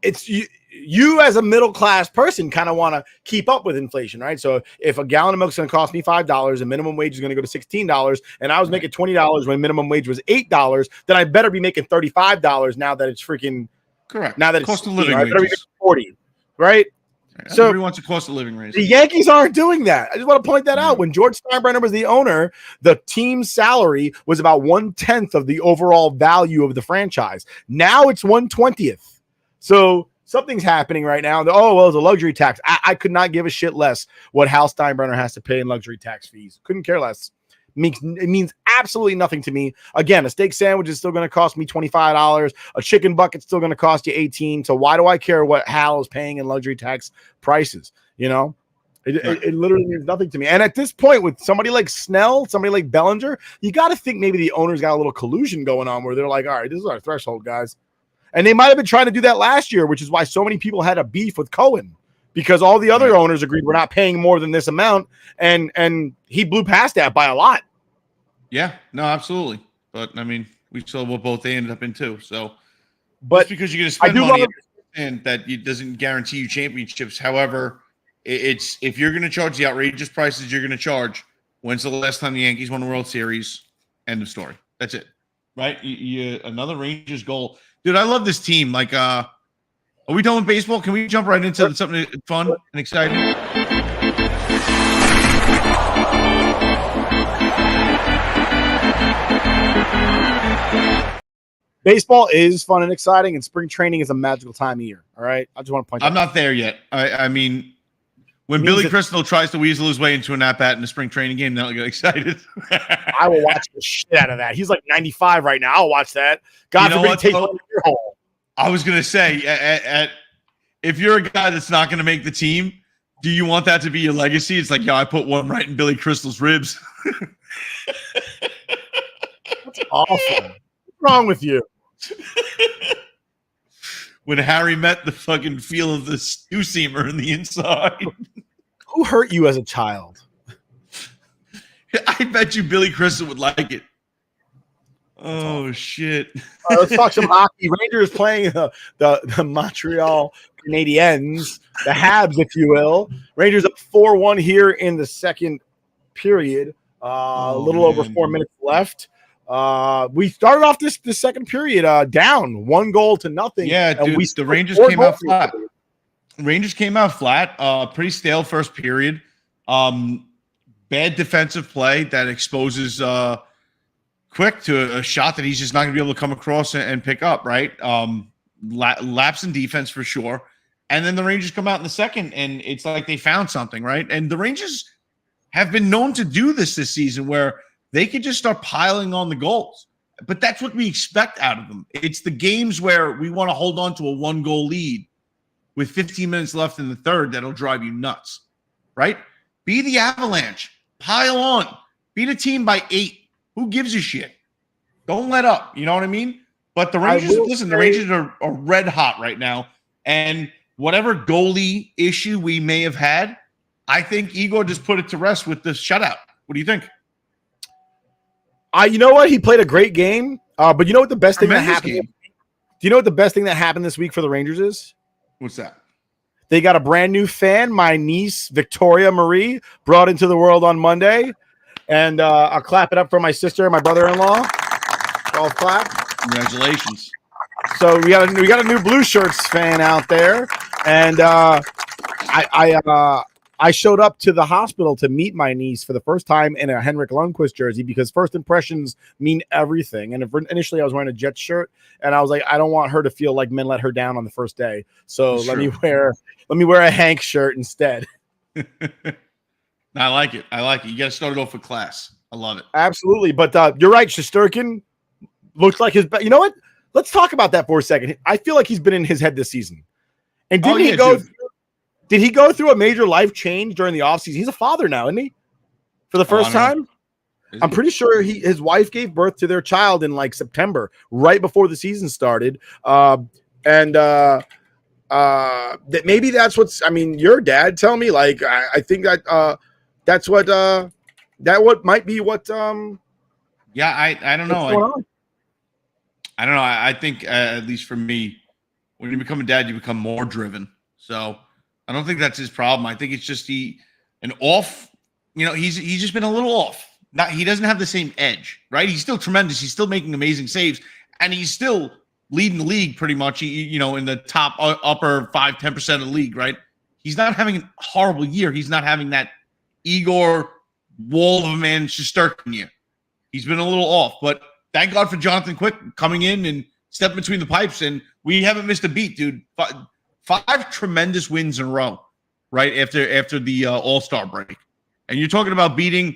It's you as a middle class person kind of want to keep up with inflation, right? So if a gallon of milk is going to cost me $5 and minimum wage is going to go to $16, and I was making $20 when minimum wage was $8, then I better be making $35 now that it's freaking correct. Now that it's cost of living, I better be making 40, right? So everybody wants a cost of living raise. The Yankees aren't doing that. I just want to point that out. When George Steinbrenner was the owner, the team's salary was about 1/10 of the overall value of the franchise. Now it's 1/20th. So something's happening right now. Oh, well, it's a luxury tax. I could not give a shit less what Hal Steinbrenner has to pay in luxury tax fees. Couldn't care less. It means absolutely nothing to me. Again, a steak sandwich is still going to cost me $25. A chicken bucket's still going to cost you $18. So why do I care what Hal is paying in luxury tax prices? It literally means nothing to me. And at this point, with somebody like Snell, somebody like Bellinger, you got to think maybe the owners got a little collusion going on where they're like, all right, this is our threshold, guys. And they might have been trying to do that last year, which is why so many people had a beef with Cohen, because all the other owners agreed we're not paying more than this amount, and he blew past that by a lot. Yeah, no, absolutely. But I mean, we saw what both they ended up in too. So, but just because you're going to spend money and that it doesn't guarantee you championships. However, it's if you're going to charge the outrageous prices you're going to charge. When's the last time the Yankees won a World Series? End of story. That's it. Right? Another Rangers goal. Dude, I love this team. Like, are we done with baseball? Can we jump right into something fun and exciting? Baseball is fun and exciting, and spring training is a magical time of year. All right, I just want to point. I'm not there yet. I mean, when Billy Crystal tries to weasel his way into an at-bat in a spring training game, then I'll get excited. I will watch the shit out of that. He's like 95 right now. I'll watch that. God forbid he takes one in your hole. I was going to say, if you're a guy that's not going to make the team, do you want that to be your legacy? It's like, I put one right in Billy Crystal's ribs. That's awful. What's wrong with you? When Harry met the fucking feel of the two-seamer in the inside. Who hurt you as a child? I bet you Billy Crystal would like it. Oh, shit. All right, let's talk some hockey. Rangers playing the Montreal Canadiens, the Habs, if you will. Rangers up 4-1 here in the second period. A little over 4 minutes left. We started off this second period down 1-0-0. Yeah, dude, the Rangers came out flat. Rangers came out flat. Pretty stale first period. Bad defensive play that exposes Quick to a shot that he's just not going to be able to come across and pick up, right? Lapse in defense for sure. And then the Rangers come out in the second, and it's like they found something, right? And the Rangers have been known to do this season where they could just start piling on the goals. But that's what we expect out of them. It's the games where we want to hold on to a 1-goal lead with 15 minutes left in the third that'll drive you nuts, right? Be the Avalanche. Pile on. Beat a team by 8. Who gives a shit? Don't let up. You know what I mean? But the Rangers, the Rangers are red hot right now. And whatever goalie issue we may have had, I think Igor just put it to rest with the shutout. What do you think? You know what? He played a great game. But you know what the best thing that happened? Do you know what the best thing that happened this week for the Rangers is? What's that? They got a brand new fan. My niece, Victoria Marie, brought into the world on Monday. And I'll clap it up for my sister and my brother-in-law. Golf clap. Congratulations. So we got a new Blue Shirts fan out there. And I showed up to the hospital to meet my niece for the first time in a Henrik Lundqvist jersey because first impressions mean everything. And initially I was wearing a Jets shirt, and I was like, I don't want her to feel like men let her down on the first day. So let me wear a Hank shirt instead. I like it. You got to start it off with class. I love it. Absolutely. But you're right. Shesterkin looks like his. You know what? Let's talk about that for a second. I feel like he's been in his head this season. And did he go through a major life change during the offseason? He's a father now, isn't he? For the first time? I'm pretty sure his wife gave birth to their child in like September, right before the season started. That maybe that's what's. I mean, your dad tell me like I think that that's what what might be what. Yeah, I don't know. I don't know. I think at least for me, when you become a dad, you become more driven. So I don't think that's his problem. I think it's just he's just been a little off. He doesn't have the same edge, right? He's still tremendous. He's still making amazing saves, and he's still leading the league pretty much. In the top upper 5-10% of the league, right? He's not having a horrible year. He's not having that Igor wall of a man Shesterkin year. He's been a little off, but thank God for Jonathan Quick coming in and stepping between the pipes, and we haven't missed a beat, dude. Five tremendous wins in a row, right after the All-Star break, and you're talking about beating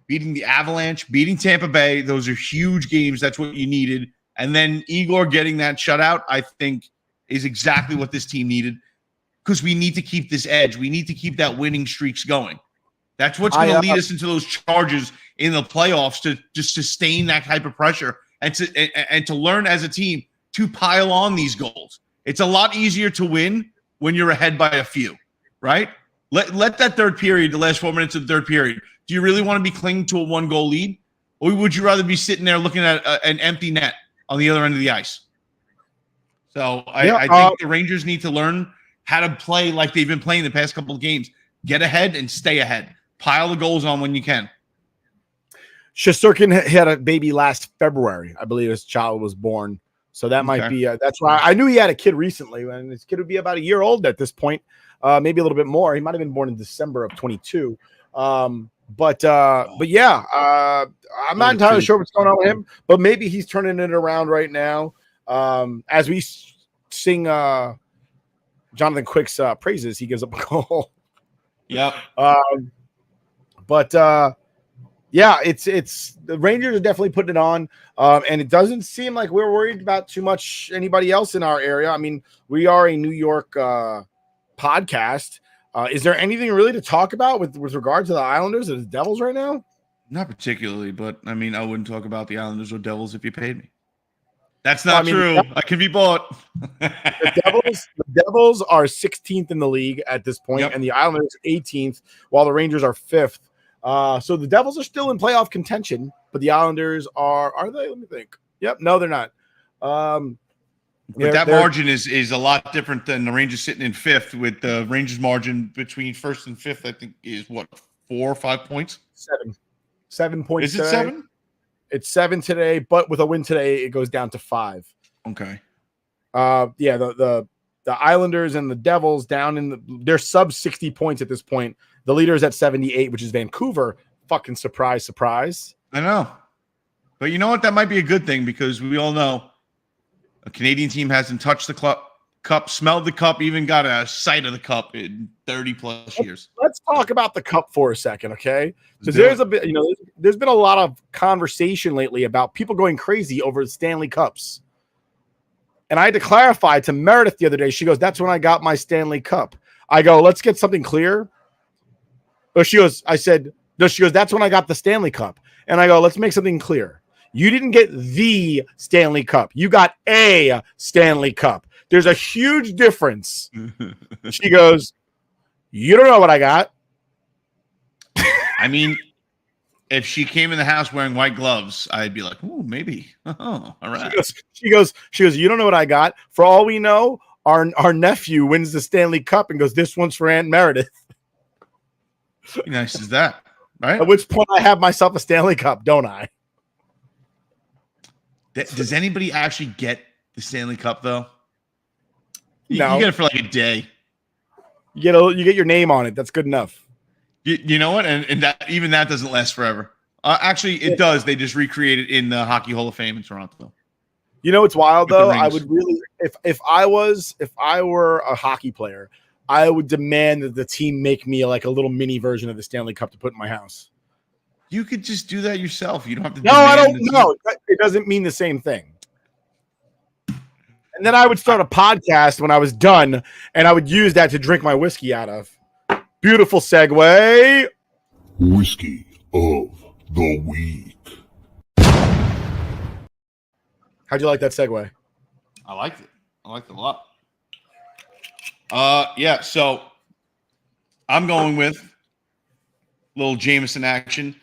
the Avalanche, beating Tampa Bay. Those are huge games. That's what you needed. And then Igor getting that shutout, I think, is exactly what this team needed, because we need to keep this edge. We need to keep that winning streaks going. That's what's going to lead us into those charges in the playoffs to just sustain that type of pressure and to learn as a team to pile on these goals. It's a lot easier to win when you're ahead by a few, right? Let that third period, the last 4 minutes of the third period, do you really want to be clinging to a 1-goal lead? Or would you rather be sitting there looking at an empty net on the other end of the ice? So I think the Rangers need to learn how to play like they've been playing the past couple of games. Get ahead and stay ahead. Pile the goals on when you can. Shesterkin had a baby last February. I believe his child was born. So that might be that's why I knew he had a kid recently, and his kid would be about a year old at this point, maybe a little bit more. He might have been born in December of 22. But yeah, I'm not entirely sure what's going on with him, but maybe he's turning it around right now. As we sing Jonathan Quick's praises, he gives up a goal. Yep. Yeah, it's the Rangers are definitely putting it on, and it doesn't seem like we're worried about too much anybody else in our area. I mean, we are a New York podcast. Is there anything really to talk about with regard to the Islanders or the Devils right now? Not particularly, but I mean, I wouldn't talk about the Islanders or Devils if you paid me. That's not true. I can be bought. The Devils are 16th in the league at this point, and the Islanders 18th, while the Rangers are 5th. So the Devils are still in playoff contention, but the Islanders are they? Let me think. Yep, no, they're not. But that margin is a lot different than the Rangers sitting in 5th, with the Rangers margin between 1st and 5th, I think, is what, 4 or 5 points? 7 points. Is it 7? It's 7 today, but with a win today, it goes down to 5. Okay. Yeah, the Islanders and the Devils they're sub 60 points at this point. The leader is at 78, which is Vancouver. Fucking surprise. I know. But you know what? That might be a good thing, because we all know a Canadian team hasn't touched the cup, smelled the cup, even got a sight of the cup in 30 plus years. Let's talk about the cup for a second, okay? Because there's there's been a lot of conversation lately about people going crazy over the Stanley Cups. And I had to clarify to Meredith the other day. She goes, "That's when I got my Stanley Cup." I go, "Let's get something clear." She goes, "That's when I got the Stanley Cup." And I go, "Let's make something clear. You didn't get the Stanley Cup. You got a Stanley Cup. There's a huge difference." She goes, "You don't know what I got." I mean, if she came in the house wearing white gloves, I'd be like, "Ooh, maybe." Oh, all right. She goes, "You don't know what I got. For all we know, our nephew wins the Stanley Cup and goes, 'This one's for Aunt Meredith.'" How nice is that, right? At which point I have myself a Stanley Cup, don't I? Does anybody actually get the Stanley Cup, though? No. You get it for like a day. You get your name on it. That's good enough. You know what? And that doesn't last forever. Actually, it does. They just recreate it in the Hockey Hall of Fame in Toronto. You know, it's wild though. I would really, if I were a hockey player, I would demand that the team make me like a little mini version of the Stanley Cup to put in my house. You could just do that yourself. You don't have to. No, I don't know. It doesn't mean the same thing. And then I would start a podcast when I was done, and I would use that to drink my whiskey out of. Beautiful segue. Whiskey of the week. How'd you like that segue? I liked it. I liked it a lot. Yeah, so I'm going with little Jameson action.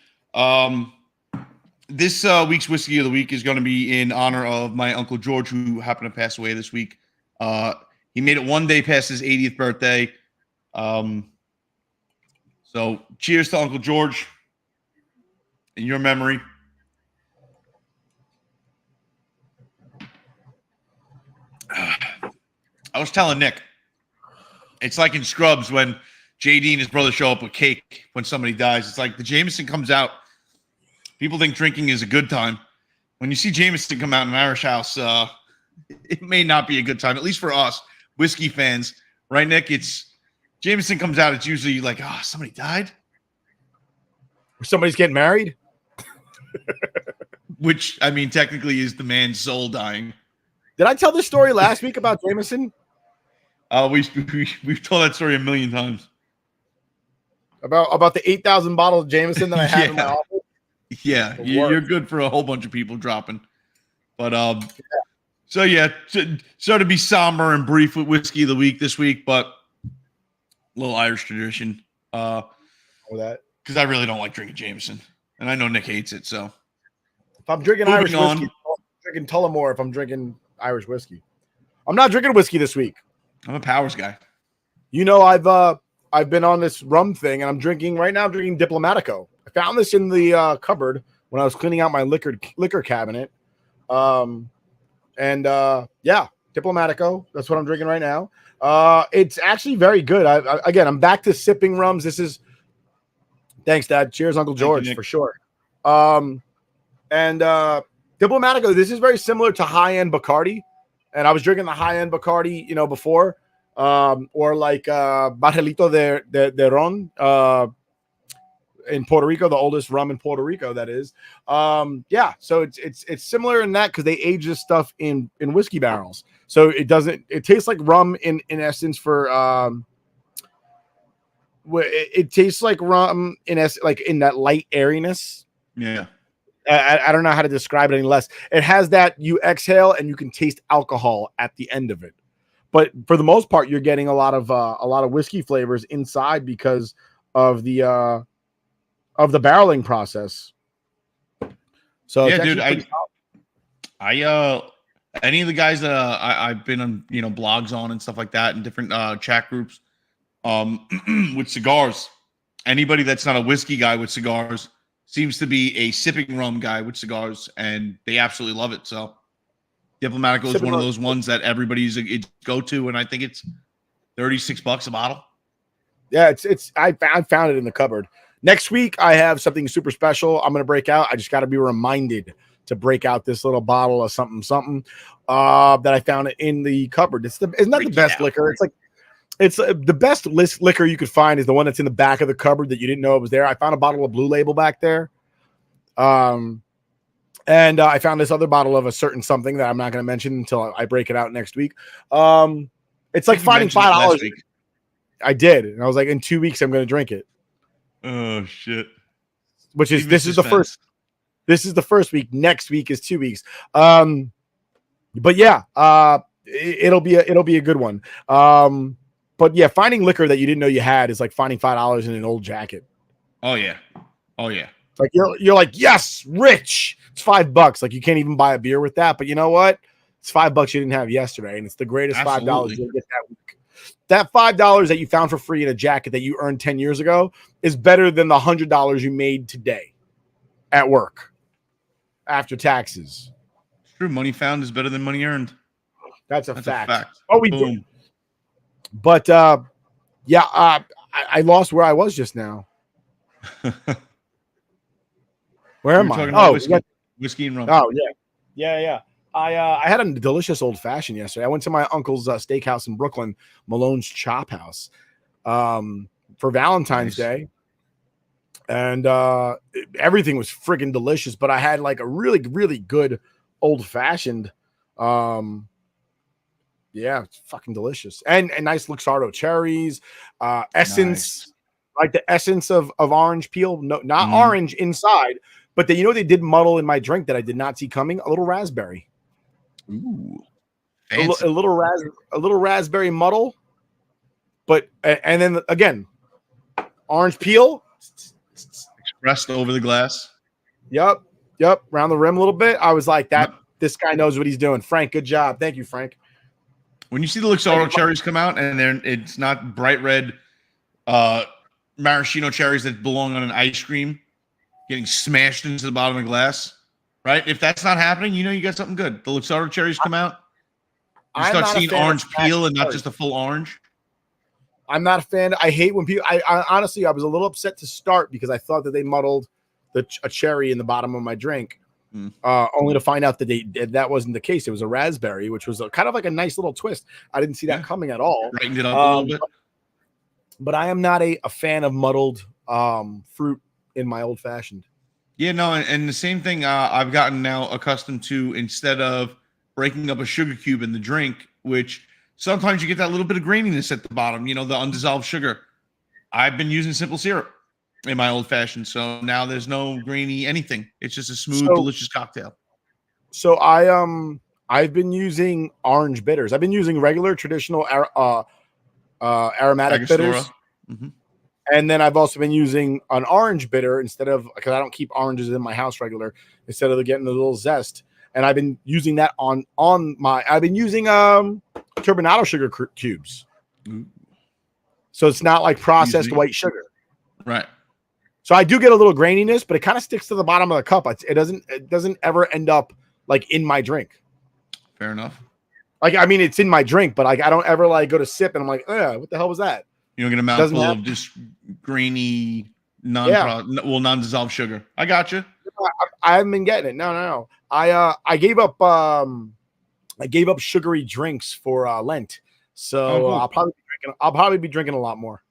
This week's whiskey of the week is going to be in honor of my Uncle George, who happened to pass away this week. He made it one day past his 80th birthday. So cheers to Uncle George in your memory. I was telling Nick, it's like in Scrubs when JD and his brother show up with cake when somebody dies. It's like the Jameson comes out. People think drinking is a good time. When you see Jameson come out in an Irish house, it may not be a good time, at least for us whiskey fans. Right, Nick? It's Jameson comes out, it's usually like, oh, somebody died? Or somebody's getting married? Which, I mean, technically is the man's soul dying. Did I tell this story last week about Jameson? We've told that story a million times. About the 8,000 bottle of Jameson that I have in my office? Yeah, you're good for a whole bunch of people dropping. But, so yeah, so to be somber and brief with whiskey of the week this week, but a little Irish tradition. That. Because I really don't like drinking Jameson. And I know Nick hates it, so. If I'm drinking Irish whiskey, I'm drinking Tullamore if I'm drinking Irish whiskey. I'm not drinking whiskey this week. I'm a Powers guy. You know, I've been on this rum thing, and I'm drinking Diplomatico. I found this in the cupboard when I was cleaning out my liquor cabinet. Yeah, Diplomatico. That's what I'm drinking right now. It's actually very good. I'm back to sipping rums. Thanks, Dad. Cheers, Uncle George, for sure. Diplomatico, this is very similar to high-end Bacardi. And I was drinking the high-end Bacardi, before. Or like Barrilito de Ron in Puerto Rico, the oldest rum in Puerto Rico, that is. So it's similar in that because they age this stuff in whiskey barrels. So it tastes like rum in essence for it tastes like rum like in that light airiness. Yeah. I don't know how to describe it any less. It has that you exhale and you can taste alcohol at the end of it. But for the most part, you're getting a lot of whiskey flavors inside because of the barreling process. So yeah, dude, any of the guys that I've been on, blogs on and stuff like that, and different chat groups, with cigars, anybody that's not a whiskey guy with cigars seems to be a sipping rum guy with cigars, and they absolutely love it. So Diplomatico is one of those ones that everybody's a go-to, and I think it's $36 a bottle. Yeah, I found it in the cupboard. Next week, I have something super special I'm going to break out. I just got to be reminded to break out this little bottle of something that I found in the cupboard. It's not the best liquor. It's the best liquor you could find is the one that's in the back of the cupboard that you didn't know it was there. I found a bottle of Blue Label back there. And I found this other bottle of a certain something that I'm not going to mention until I break it out next week. It's like finding $5. I did. And I was like, in 2 weeks, I'm going to drink it. Oh, shit. This is the first week. Next week is 2 weeks. But yeah, it'll be a good one. But yeah, finding liquor that you didn't know you had is like finding $5 in an old jacket. Oh yeah. It's like you're like, yes, rich. It's $5. Like you can't even buy a beer with that. But you know what? It's $5 you didn't have yesterday, and it's the greatest $5 you'll get that week. That $5 that you found for free in a jacket that you earned 10 years ago is better than the $100 you made today at work after taxes. It's true. Money found is better than money earned. That's a fact. Oh, we did. But I lost where I was just now. Where am I? Oh, whiskey and rum. Oh, yeah. I had a delicious old fashioned yesterday. I went to my uncle's steakhouse in Brooklyn, Malone's Chop House, for Valentine's Day, and everything was friggin' delicious. But I had like a really, really good old fashioned. Yeah, it's fucking delicious, and nice Luxardo cherries, essence. like the essence of orange peel. No, not Mhm. orange inside, but they, they did muddle in my drink that I did not see coming. A little raspberry. Ooh, A, fancy. a little raspberry muddle. But and then again, orange peel. Expressed over the glass. Yep. Around the rim a little bit. I was like, this guy knows what he's doing. Frank, good job. Thank you, Frank. When you see the Luxardo cherries come out, and it's not bright red maraschino cherries that belong on an ice cream getting smashed into the bottom of the glass, right? If that's not happening, you got something good. The Luxardo cherries come out. You start seeing orange peel and not just a full orange. I'm not a fan. I hate when people. I honestly, I was a little upset to start because I thought that they muddled a cherry in the bottom of my drink, only to find out that that wasn't the case. It was a raspberry, which was kind of like a nice little twist. I didn't see that coming at all. Brightened it up a little bit. But I am not a fan of muddled fruit in my old fashioned. Yeah, no, and the same thing I've gotten now accustomed to, instead of breaking up a sugar cube in the drink, which sometimes you get that little bit of graininess at the bottom, the undissolved sugar. I've been using simple syrup in my old fashioned, so now there's no grainy anything. It's just a smooth, delicious cocktail. So I've been using orange bitters. I've been using regular traditional aromatic bitters. Mm-hmm. And then I've also been using an orange bitter because I don't keep oranges in my house regular, instead of getting the little zest. And I've been using that I've been using turbinado sugar cubes. Ooh. So it's not like processed white sugar. Right. So I do get a little graininess, but it kind of sticks to the bottom of the cup. It doesn't ever end up like in my drink. Fair enough. Like, I mean, it's in my drink, but I don't ever like go to sip and I'm like, what the hell was that? You don't get a mouthful of just grainy, non-dissolved sugar. I got you. I haven't been getting it. No. I gave up sugary drinks for Lent, so cool. I'll probably be drinking a lot more.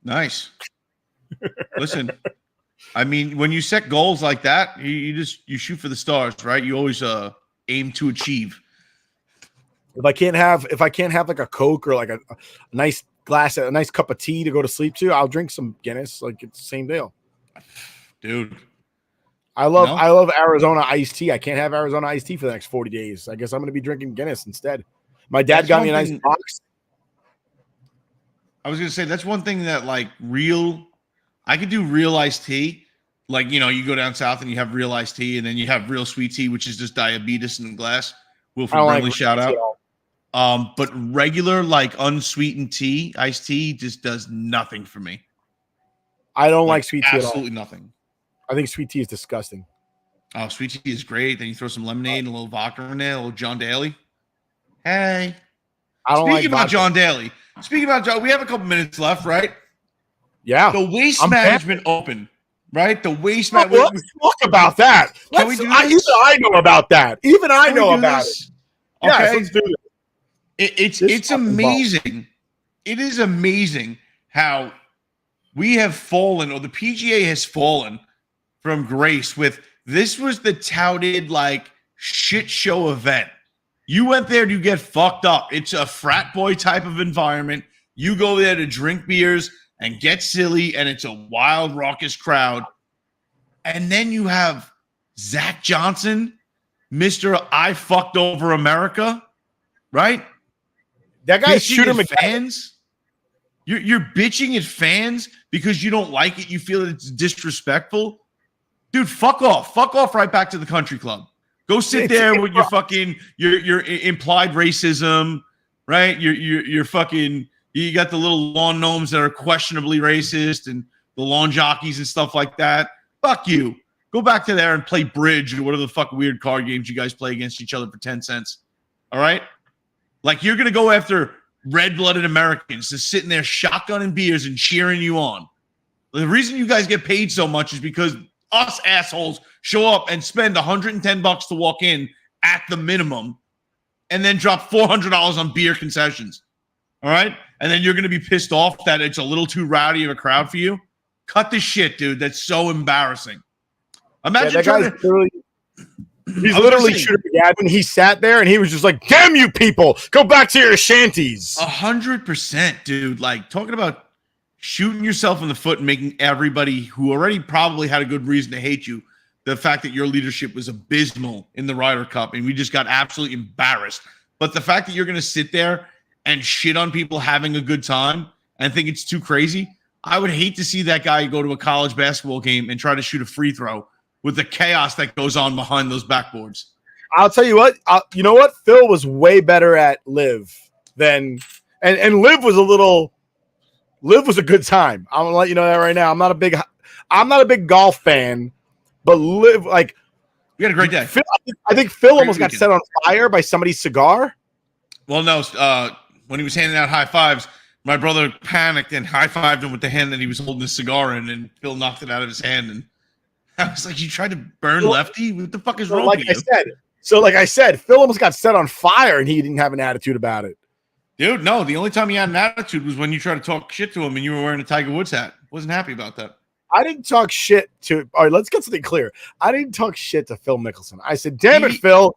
Nice. Listen, I mean, when you set goals like that, you shoot for the stars, right? You always aim to achieve. If I can't have like a Coke or like a nice cup of tea to go to sleep to, I'll drink some Guinness. Like, it's the same deal, dude. I love Arizona iced tea. I can't have Arizona iced tea for the next 40 days. I guess I'm going to be drinking Guinness instead. My dad got me a nice box. I was going to say, that's one thing that I could do real iced tea. Like, you go down south and you have real iced tea, and then you have real sweet tea, which is just diabetes in a glass. Will from Burnley, shout out. But regular, unsweetened tea, iced tea, just does nothing for me. I don't like sweet tea at all. Absolutely nothing. I think sweet tea is disgusting. Oh, sweet tea is great. Then you throw some lemonade and a little vodka in there, a little John Daly. Hey. Speaking about John Daly, we have a couple minutes left, right? Yeah. The Waste Management Open, right? The Waste Management. Let's talk about that. Can we do this? Even I know about that. Even I know about it. Okay. Yes, let's do this. It's amazing. It is amazing how we have fallen, or the PGA has fallen from grace with this. Was the touted shit show event. You went there to get fucked up. It's a frat boy type of environment. You go there to drink beers and get silly, and it's a wild, raucous crowd. And then you have Zach Johnson, Mr. I fucked over America, right? That guy's shooting at fans. You're bitching at fans because you don't like it. You feel that it's disrespectful. Dude, fuck off. Fuck off right back to the country club. Go sit there with your fucking your implied racism, right? You're fucking, you got the little lawn gnomes that are questionably racist and the lawn jockeys and stuff like that. Fuck you. Go back to there and play bridge or whatever the fuck weird card games you guys play against each other for 10 cents. All right? You're going to go after red-blooded Americans just sitting there shotgunning beers and cheering you on. The reason you guys get paid so much is because us assholes show up and spend $110 to walk in at the minimum and then drop $400 on beer concessions. All right? And then you're going to be pissed off that it's a little too rowdy of a crowd for you. Cut the shit, dude. That's so embarrassing. Imagine he's literally shooting Gavin. He sat there and he was just like, damn you people, go back to your shanties. 100%, dude. Talking about shooting yourself in the foot and making everybody who already probably had a good reason to hate you, the fact that your leadership was abysmal in the Ryder Cup and we just got absolutely embarrassed. But the fact that you're going to sit there and shit on people having a good time and think it's too crazy, I would hate to see that guy go to a college basketball game and try to shoot a free throw with the chaos that goes on behind those backboards. I'll tell you what. You know what? Phil was way better at Live than and Live was a good time. I'm gonna let you know that right now. I'm not a big golf fan, but Live, like, we had a great day. I think Phil almost got set on fire by somebody's cigar. Well, no, when he was handing out high fives, my brother panicked and high-fived him with the hand that he was holding his cigar in, and Phil knocked it out of his hand. And I was like, you tried to burn Lefty? What the fuck is wrong with you? Like I said, Phil almost got set on fire, and he didn't have an attitude about it. Dude, no, the only time he had an attitude was when you tried to talk shit to him and you were wearing a Tiger Woods hat. Wasn't happy about that. I didn't talk shit to – all right, let's get something clear. I didn't talk shit to Phil Mickelson. I said, damn it, Phil.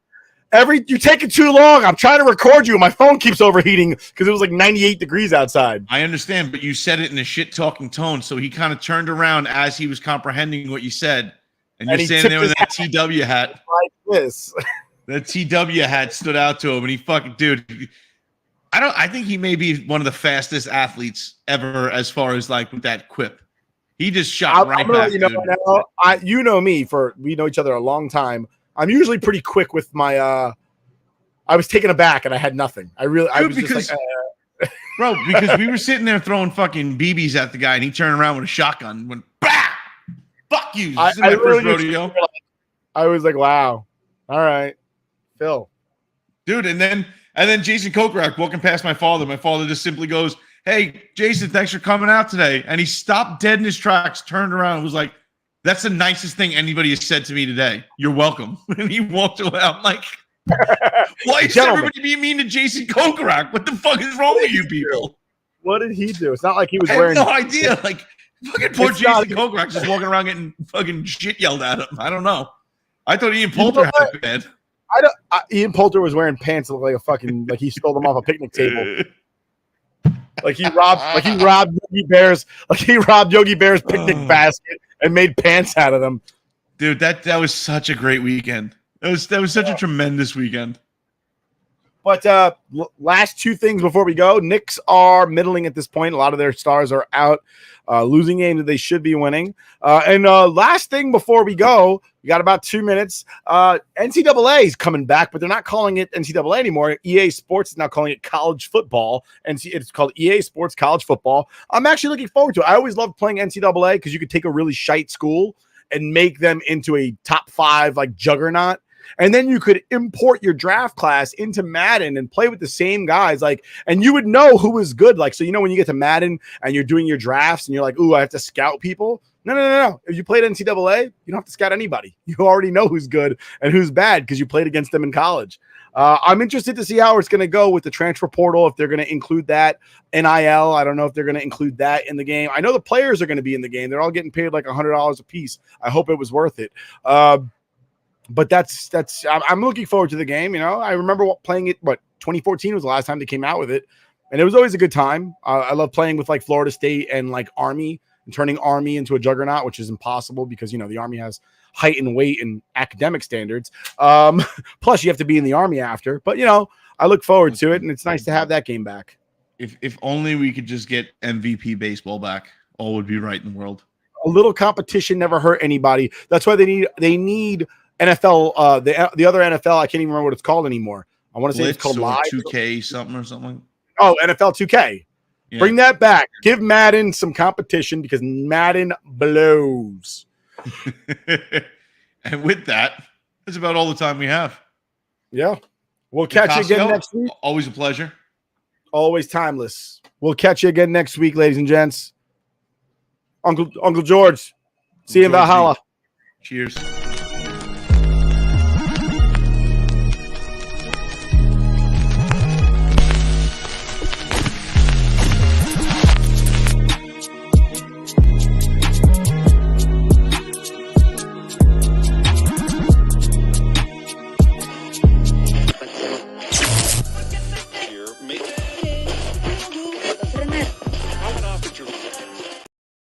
You're taking too long. I'm trying to record you. My phone keeps overheating because it was like 98 degrees outside. I understand, but you said it in a shit-talking tone, so he kind of turned around as he was comprehending what you said. And you're standing there with that TW hat. Like this. That TW hat stood out to him, and he fucking – dude – I think he may be one of the fastest athletes ever as far as like with that quip. He just shot right back. You know me, we know each other a long time. I'm usually pretty quick with my I was taken aback and I had nothing. Because we were sitting there throwing fucking BBs at the guy and he turned around with a shotgun and went, bah! Fuck you. This is my first rodeo. I was like, wow. All right. Phil. Dude, and then Jason Kokrak walking past my father. My father just simply goes, hey, Jason, thanks for coming out today. And he stopped dead in his tracks, turned around, and was like, that's the nicest thing anybody has said to me today. You're welcome. And he walked away. I'm like, why is everybody being mean to Jason Kokrak? What the fuck is wrong with you people? What did he do? It's not like he was wearing. I have no idea. Like, fucking poor Jason Kokrak just walking around getting fucking shit yelled at him. I don't know. I thought Ian Poulter had it bad. Ian Poulter was wearing pants that looked like a fucking like he stole them off a picnic table. Like he robbed Yogi Bear's picnic basket and made pants out of them. Dude, that was such a great weekend. That was such a tremendous weekend. But last two things before we go. Knicks are middling at this point. A lot of their stars are out, losing games that they should be winning. And last thing before we go, we got about 2 minutes. NCAA is coming back, but they're not calling it NCAA anymore. EA Sports is now calling it college football. And it's called EA Sports College Football. I'm actually looking forward to it. I always loved playing NCAA because you could take a really shite school and make them into a top 5 like juggernaut. And then you could import your draft class into Madden and play with the same guys. Like, and you would know who was good. Like, so, you know, when you get to Madden and you're doing your drafts and you're like, ooh, I have to scout people. No. If you played NCAA, you don't have to scout anybody. You already know who's good and who's bad because you played against them in college. I'm interested to see how it's going to go with the transfer portal, if they're going to include that. NIL, I don't know if they're going to include that in the game. I know the players are going to be in the game. They're all getting paid like $100 a piece. I hope it was worth it. But I'm looking forward to the game. You know, I remember playing it. 2014 was the last time they came out with it, and it was always a good time. I love playing with like Florida State and like Army and turning Army into a juggernaut, which is impossible because you know the Army has height and weight and academic standards. Plus, you have to be in the Army after. But you know, I look forward to it, and it's nice to have that game back. If only we could just get MVP baseball back, all would be right in the world. A little competition never hurt anybody. That's why they need NFL, the other NFL, I can't even remember what it's called anymore. I want to say it's called Live 2K something or something. Oh, NFL 2K. Yeah. Bring that back. Give Madden some competition because Madden blows. And with that, that's about all the time we have. Yeah. We'll catch you again next week. Always a pleasure. Always timeless. We'll catch you again next week, ladies and gents. Uncle George. See you in Valhalla. Cheers.